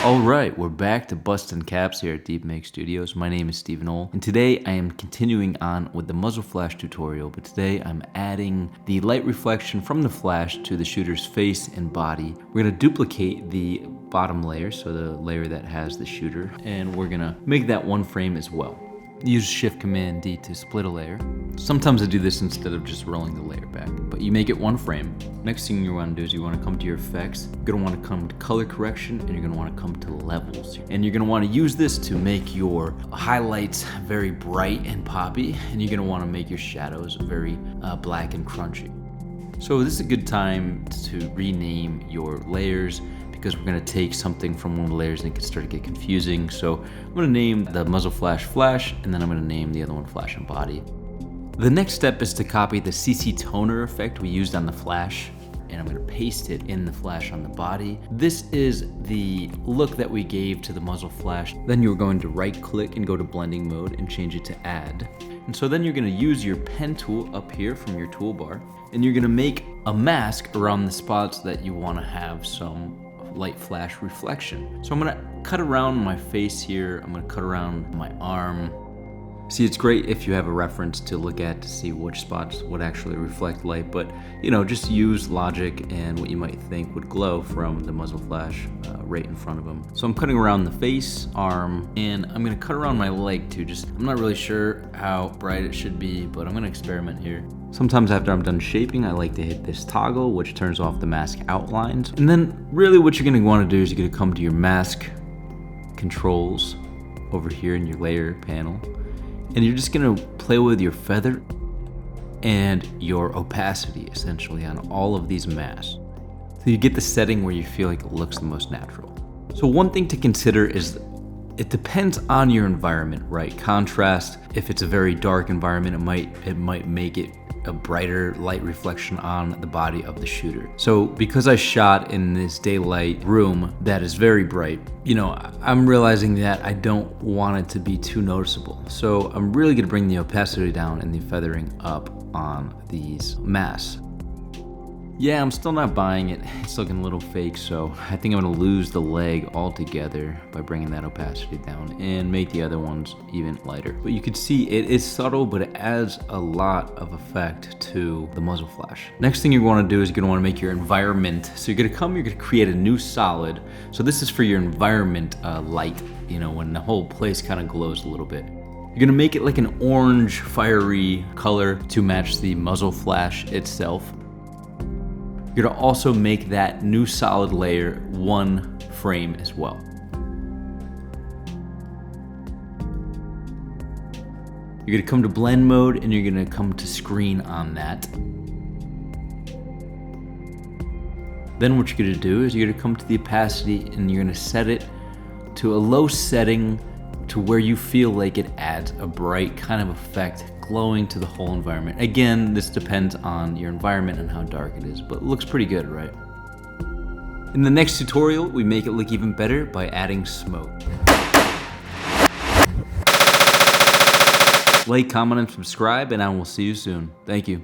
Alright, we're back to busting caps here at Deep Make Studios. My name is Stephen Ole, and today I am continuing on with the Muzzle Flash tutorial, but today I'm adding the light reflection from the flash to the shooter's face and body. We're going to duplicate the bottom layer, so the layer that has the shooter, and we're going to make that one frame as well. Use Shift-Command-D to split a layer. Sometimes I do this instead of just rolling the layer back, but you make it one frame. Next thing you want to do is you want to come to your effects. You're going to want to come to color correction, and you're going to want to come to levels. And you're going to want to use this to make your highlights very bright and poppy, and you're going to want to make your shadows very black and crunchy. So this is a good time to rename your layers, because we're going to take something from one of the layers and it can start to get confusing. So I'm going to name the Muzzle Flash Flash, and then I'm going to name the other one Flash and Body. The next step is to copy the CC toner effect we used on the flash, and I'm going to paste it in the flash on the body. This is the look that we gave to the Muzzle Flash. Then you're going to right click and go to blending mode and change it to add. And so then you're going to use your pen tool up here from your toolbar, and you're going to make a mask around the spots that you want to have some light flash reflection. So I'm gonna cut around my face here. I'm gonna cut around my arm. See, it's great if you have a reference to look at to see which spots would actually reflect light, but just use logic and what you might think would glow from the muzzle flash right in front of them. So I'm cutting around the face, arm, and I'm gonna cut around my leg too. I'm not really sure how bright it should be, but I'm gonna experiment here. Sometimes after I'm done shaping, I like to hit this toggle, which turns off the mask outlines. And then really what you're gonna wanna do is you're gonna come to your mask controls over here in your layer panel, and you're just gonna play with your feather and your opacity essentially on all of these masks. So you get the setting where you feel like it looks the most natural. So one thing to consider is it depends on your environment, right? Contrast, if it's a very dark environment, it might make it a brighter light reflection on the body of the shooter. So because I shot in this daylight room that is very bright, I'm realizing that I don't want it to be too noticeable. So I'm really gonna bring the opacity down and the feathering up on these masks. Yeah, I'm still not buying it. It's looking a little fake, so I think I'm gonna lose the leg altogether by bringing that opacity down and make the other ones even lighter. But you can see it is subtle, but it adds a lot of effect to the muzzle flash. Next thing you're gonna do is you're gonna wanna make your environment. So you're gonna create a new solid. So this is for your environment light, when the whole place kind of glows a little bit. You're gonna make it like an orange, fiery color to match the muzzle flash itself. You're gonna also make that new solid layer one frame as well. You're gonna come to blend mode and you're gonna come to screen on that. Then what you're gonna do is you're gonna come to the opacity and you're gonna set it to a low setting to where you feel like it adds a bright kind of effect, glowing to the whole environment. Again, this depends on your environment and how dark it is, but it looks pretty good, right? In the next tutorial, we make it look even better by adding smoke. Like, comment, and subscribe, and I will see you soon. Thank you.